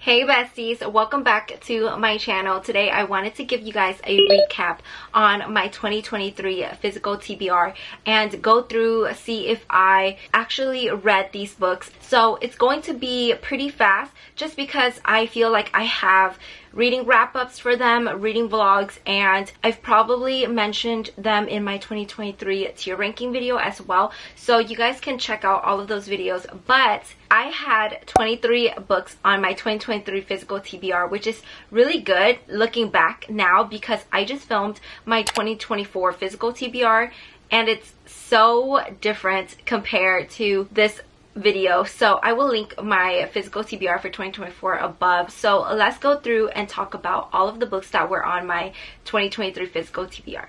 Hey besties, welcome back to my channel. Today I wanted to give you guys a recap on my 2023 physical TBR and go through, see if I actually read these books. So it's going to be pretty fast just because I feel like I have reading wrap-ups for them, reading vlogs, and I've probably mentioned them in my 2023 tier ranking video as well, so you guys can check out all of those videos. But I had 23 books on my 2023 physical TBR, which is really good looking back now because I just filmed my 2024 physical TBR and it's so different compared to this video. So I will link my physical TBR for 2024 above. So let's go through and talk about all of the books that were on my 2023 physical TBR.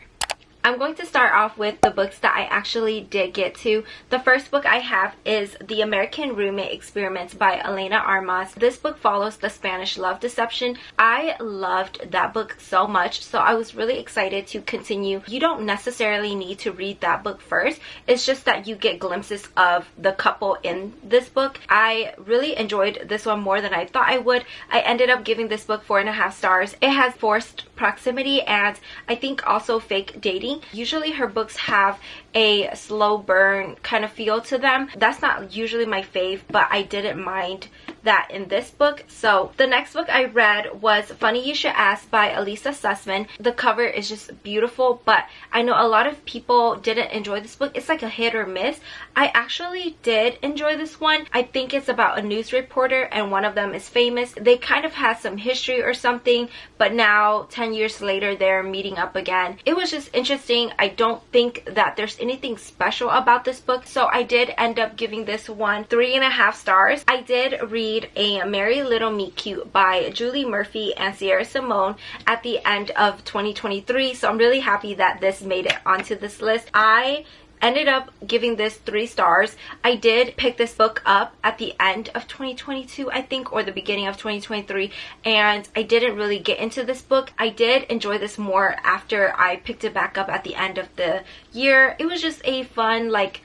I'm going to start off with the books that I actually did get to. The first book I have is The American Roommate Experiments by Elena Armas. This book follows the Spanish love deception. I loved that book so much, so I was really excited to continue. You don't necessarily need to read that book first. It's just that you get glimpses of the couple in this book. I really enjoyed this one more than I thought I would. I ended up giving this book 4.5 stars. It has forced proximity and I think also fake dating. Usually her books have a slow burn kind of feel to them. That's not usually my fave, but I didn't mind that in this book. So the next book I read was Funny You Should Ask by Elisa Sussman. The cover is just beautiful, but I know a lot of people didn't enjoy this book. It's like a hit or miss. I actually did enjoy this one. I think it's about a news reporter and one of them is famous. They kind of had some history or something, but now 10 years later they're meeting up again. It was just interesting. I don't think that there's anything special about this book, so I did end up giving this one 3.5 stars. I did read A Merry Little Meet Cute by Julie Murphy and Sierra Simone at the end of 2023, so I'm really happy that this made it onto this list. I ended up giving this 3 stars. I did pick this book up at the end of 2022, I think, or the beginning of 2023, and I didn't really get into this book. I did enjoy this more after I picked it back up at the end of the year. It was just a fun, like,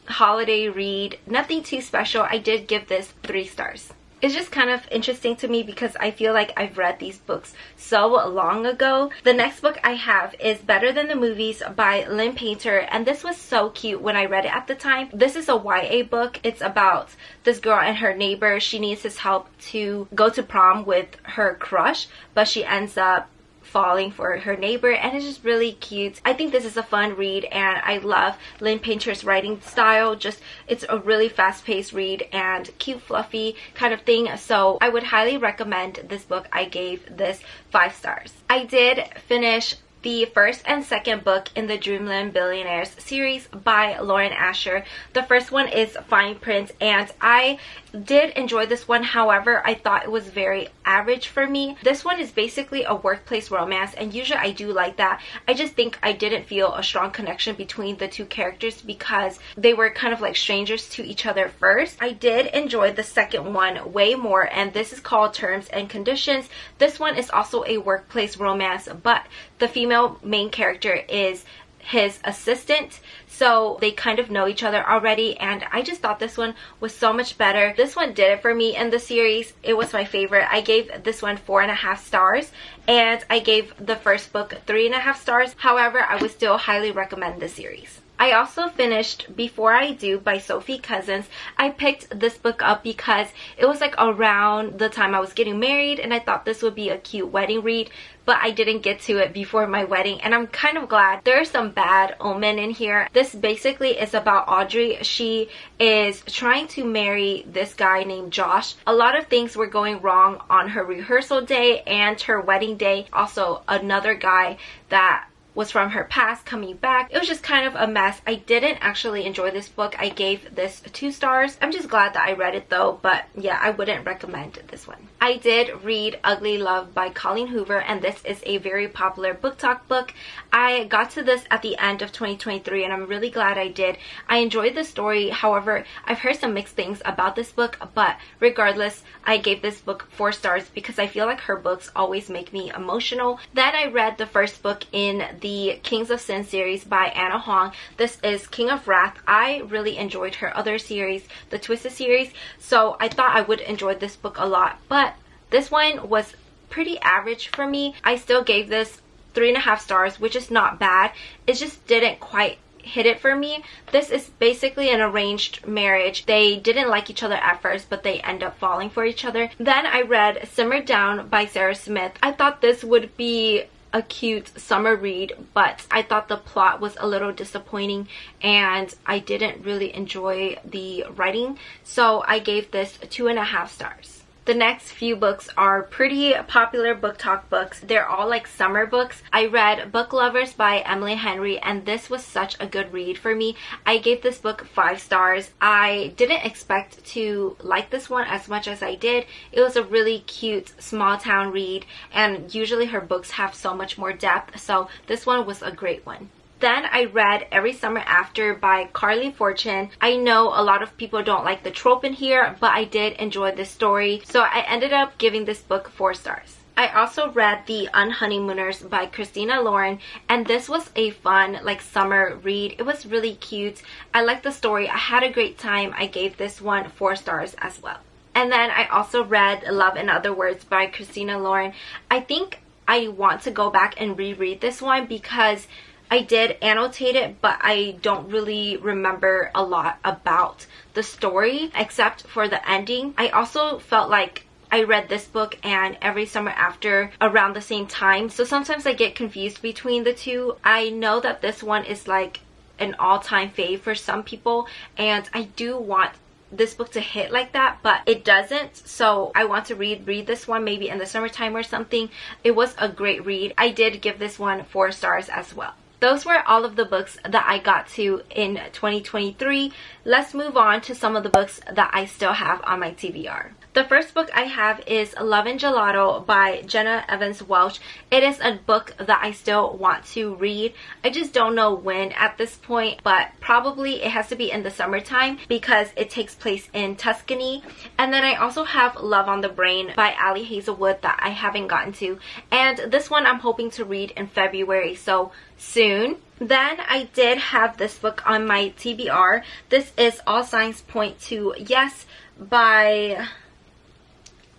holiday read. Nothing too special. I did give this 3 stars. It's just kind of interesting to me because I feel like I've read these books so long ago. The next book I have is Better Than the Movies by Lynn Painter, and this was so cute when I read it at the time. This is a YA book. It's about this girl and her neighbor. She needs his help to go to prom with her crush, but she ends up falling for her neighbor, and it's just really cute. I think this is a fun read and I love Lynn Painter's writing style. Just, it's a really fast-paced read and cute, fluffy kind of thing, so I would highly recommend this book. I gave this 5 stars. I did finish the first and second book in the Dreamland Billionaires series by Lauren Asher. The first one is Fine Print, and I did enjoy this one. However, I thought it was very average for me. This one is basically a workplace romance, and usually I do like that. I just think I didn't feel a strong connection between the two characters because they were kind of like strangers to each other first. I did enjoy the second one way more, and this is called Terms and Conditions. This one is also a workplace romance, but the female main character is his assistant, so they kind of know each other already, and I just thought this one was so much better. This one did it for me in the series. It was my favorite. I gave this one 4.5 stars, and I gave the first book 3.5 stars. However, I would still highly recommend the series. I also finished Before I Do by Sophie Cousins. I picked this book up because it was like around the time I was getting married and I thought this would be a cute wedding read, but I didn't get to it before my wedding, and I'm kind of glad. There's some bad omen in here. This basically is about Audrey. She is trying to marry this guy named Josh. A lot of things were going wrong on her rehearsal day and her wedding day. Also, another guy that was from her past coming back. It was just kind of a mess. I didn't actually enjoy this book. I gave this 2 stars. I'm just glad that I read it though, but yeah, I wouldn't recommend this one. I did read Ugly Love by Colleen Hoover, and this is a very popular book talk book. I got to this at the end of 2023 and I'm really glad I did. I enjoyed the story. However, I've heard some mixed things about this book, but regardless, I gave this book 4 stars because I feel like her books always make me emotional. Then I read the first book in the Kings of Sin series by Anna Huang. This is King of Wrath. I really enjoyed her other series, the Twisted series, so I thought I would enjoy this book a lot, but This one was pretty average for me. I still gave this 3.5 stars, which is not bad. It just didn't quite hit it for me. This is basically an arranged marriage. They didn't like each other at first, but they end up falling for each other. Then I read Simmer Down by Sarah Smith. I thought this would be a cute summer read, but I thought the plot was a little disappointing and I didn't really enjoy the writing, so I gave this 2.5 stars. The next few books are pretty popular book talk books. They're all like summer books. I read Book Lovers by Emily Henry, and this was such a good read for me. I gave this book 5 stars. I didn't expect to like this one as much as I did. It was a really cute small town read, and usually her books have so much more depth, so this one was a great one. Then I read Every Summer After by Carly Fortune. I know a lot of people don't like the trope in here, but I did enjoy this story, so I ended up giving this book 4 stars. I also read The Unhoneymooners by Christina Lauren, and this was a fun like summer read. It was really cute. I liked the story. I had a great time. I gave this one 4 stars as well. And then I also read Love in Other Words by Christina Lauren. I think I want to go back and reread this one because I did annotate it, but I don't really remember a lot about the story except for the ending. I also felt like I read this book and Every Summer After around the same time, so sometimes I get confused between the two. I know that this one is like an all-time fave for some people, and I do want this book to hit like that, but it doesn't, so I want to read this one maybe in the summertime or something. It was a great read. I did give this one 4 stars as well. Those were all of the books that I got to in 2023. Let's move on to some of the books that I still have on my TBR. The first book I have is Love and Gelato by Jenna Evans Welch. It is a book that I still want to read. I just don't know when at this point, but probably it has to be in the summertime because it takes place in Tuscany. And then I also have Love on the Brain by Ali Hazelwood that I haven't gotten to. And this one I'm hoping to read in February, so soon. Then I did have this book on my TBR. This is All Signs Point to Yes by...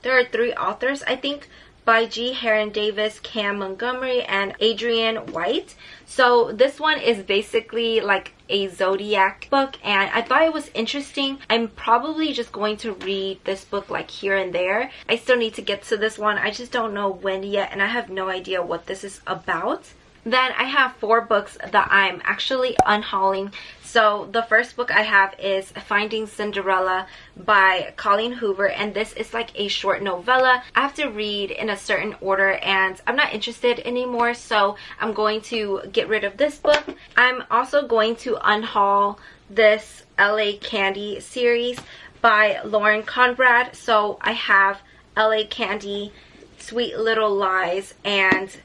There are 3 authors, I think, by G. Heron Davis, Cam Montgomery, and Adrienne White. So this one is basically like a zodiac book, and I thought it was interesting. I'm probably just going to read this book like here and there. I still need to get to this one. I just don't know when yet, and I have no idea what this is about. Then I have 4 books that I'm actually unhauling. So the first book I have is Finding Cinderella by Colleen Hoover, and this is like a short novella. I have to read in a certain order and I'm not interested anymore, so I'm going to get rid of this book. I'm also going to unhaul this LA Candy series by Lauren Conrad. So I have LA Candy, Sweet Little Lies, and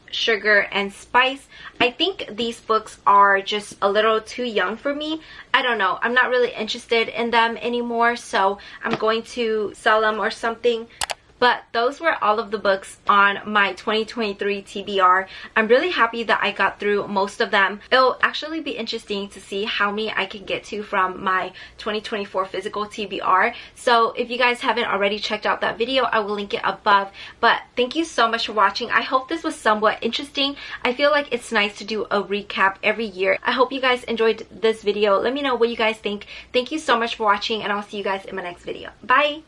Sugar and Spice. I think these books are just a little too young for me. I don't know. I'm not really interested in them anymore, so I'm going to sell them or something. But those were all of the books on my 2023 TBR. I'm really happy that I got through most of them. It'll actually be interesting to see how many I can get to from my 2024 physical TBR. So if you guys haven't already checked out that video, I will link it above. But thank you so much for watching. I hope this was somewhat interesting. I feel like it's nice to do a recap every year. I hope you guys enjoyed this video. Let me know what you guys think. Thank you so much for watching, and I'll see you guys in my next video. Bye!